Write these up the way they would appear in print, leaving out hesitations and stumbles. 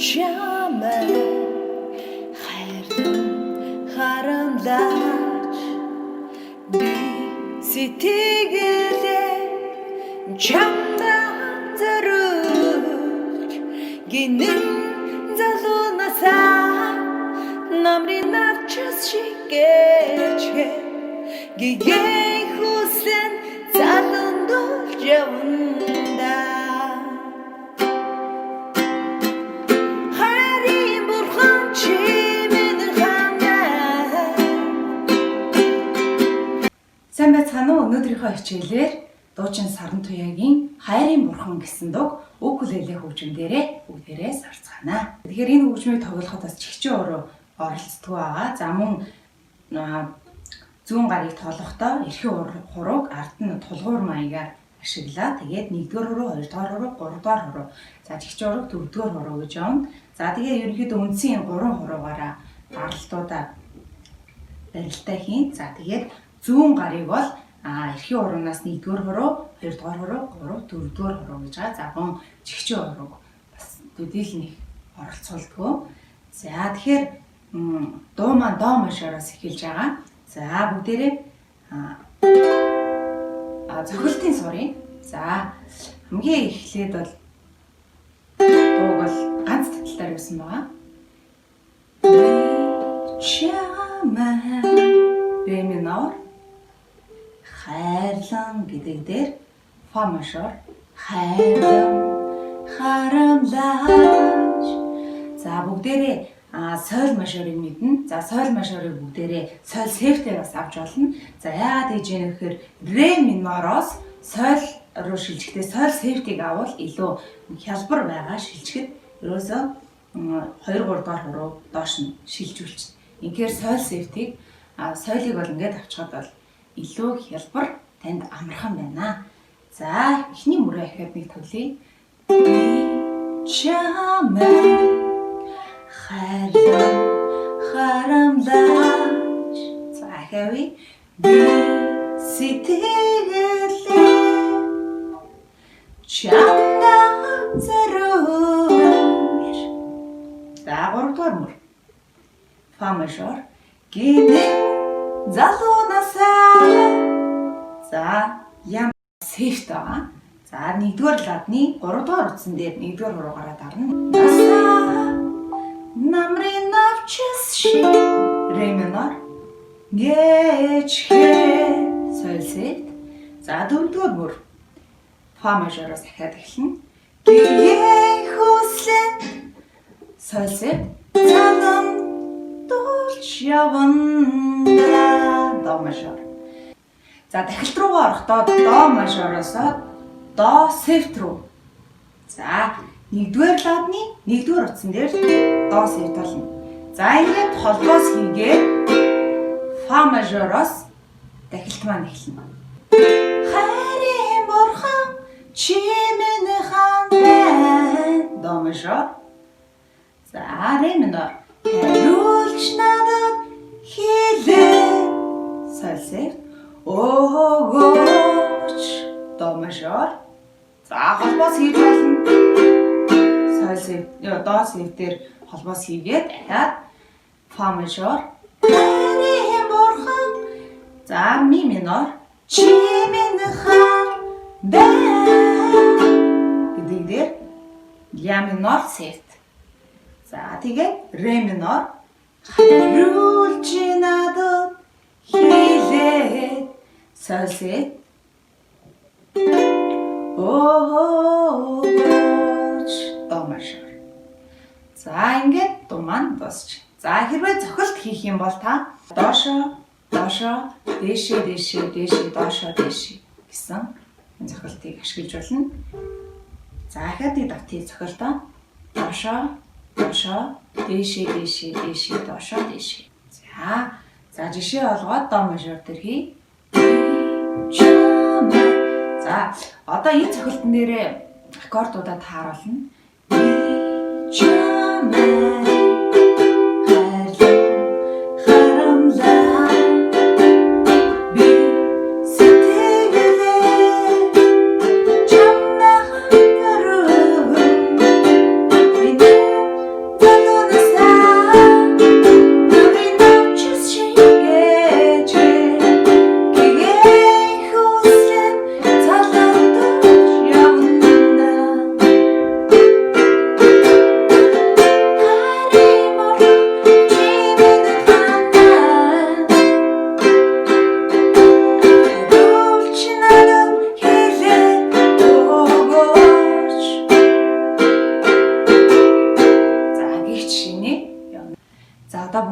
чамайг хайрлан харамлаач би сэтгэлээ чамдаа зориулж гинэн залуунасаа намрын авчис шигэж гиген хүслэн залундуулж явна Сайн байцгаана уу? Өнөөдрийнхөө хичээлээр дуучин Саран Туяагийн Хайрын бурхан гэсэн дуг укулеле хөгжмөдөө бүгдээрээ сурцгаана. Тэгэхээр энэ хөгжмийг тоглоход бас чихчэн өөрөө оролцдог байгаа. За мөн зүүн гарыг тоглохдоо эрхэн хурууг ард нь тулгуур маягаар ашиглаа. Тэгээд 1-р хуруу, 2-р хуруу, 3-р хуруу. За чихчэн хурууг 4-р хуруу гэж явна. За тэгээд ерөнхийдөө үндсэн 3 хуруугаараа гаралтуудаа барилтаа хийн. За тэгээд зүүн гарыг бол эрхийн хуруугаас 1-р хуруу, 2-р хуруу, 3, 4-р хуруу гэж байгаа. За гон чихчэн хурууг бас төдийлөн их оролцуулдаг. За тэгэхээр дуу маань до машараас эхэлж байгаа. За бүгдээрээ зохилтын сурыг. За хамгийн эхлээд бол дууг бол ганц таталтаар явсан байгаа. Чамайг Ре минор хайрлан гэдэг дээр фа мажор хайрлан харамлаач. За бүгдээрээ соль мажорыг мэднэ. За соль мажорыг бүгдээрээ соль севтэй бас авч болно. За яагаад гэж юм гэхээр ре минороос соль руу шилжихдээ соль севтийг авал илүү хялбар байгаа шилжихэд ерөөсөө 2-3 дахь хуруу доош нь шилжүүлчихнэ. Инхээр соль севтийг соёлыг бол ингээд авчихад бол илүү хялбар танд амархан байна. За эхний мөрөө ахиад нэг тоглоё. Чамайг хайрлан харамлаач. За ахиавь. Би сэтгэлээ чамдаа зориулж. За 3-р мөр. Фа мажор гинэн залуунасаа. За ям сефт байгаа. За 1-р ладны 3-р утсан дээр 1-р хуруугаараа дарна. Намрын авчис ши ре минор гэж соль сефт. За 4-р мөр фа мажороос дахиад эхэлнэ. Гиген хүслэн соль сефт. Явна до мажор. За дахилт руугаа орохдоо до мажороос до сефт руу. За 1-р ладны 1-р утсан дээр до сефт болно. За ингээд холбоос хийгээд фа мажороос дахилт маань эхэлнэ. Хайрын бурхан чи минь хаан до мажор. За ре минор хариулж надад хийлээ соль сефт өгөөч до мажор. За холбоос хийж болно. Соль сефт до сефтээр холбоос хийгээд дахиад фа мажор хайрын бурхан. За ми минор чи минь хаан гэдэг дээр ля минор сефт. За тэгээд ре минор хариулж надад хийлээ соль сефт өгөөч до мажор. За ингээд дуу маань дуусч. За хэрвээ цохилт хийх юм бол та доошо дээшээ доошо дээшээ гэсэн цохилтыг ашиглаж болно. За дахиад нэг давтыг цохилтоо доошо дээшээ доошо дээшээ. За жишээ олгоод до мажор дээр хий. За одоо энэ цохилтон дээрээ аккордуудаа тааруулна. Чамайг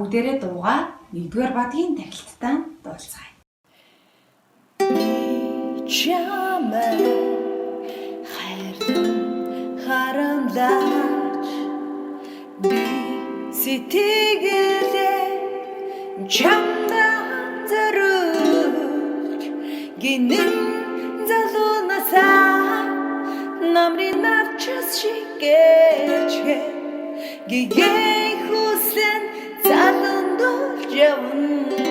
бүгдээрээ дуугаа 1-р бадгийн тархилттай дуулцгаая. Чамайг хайрлан харамлаач би сэтгэлээ чамдаа зориулж гинэн залуунасаа намрын авчис шигэж гигээ хүслэн залундуулж явна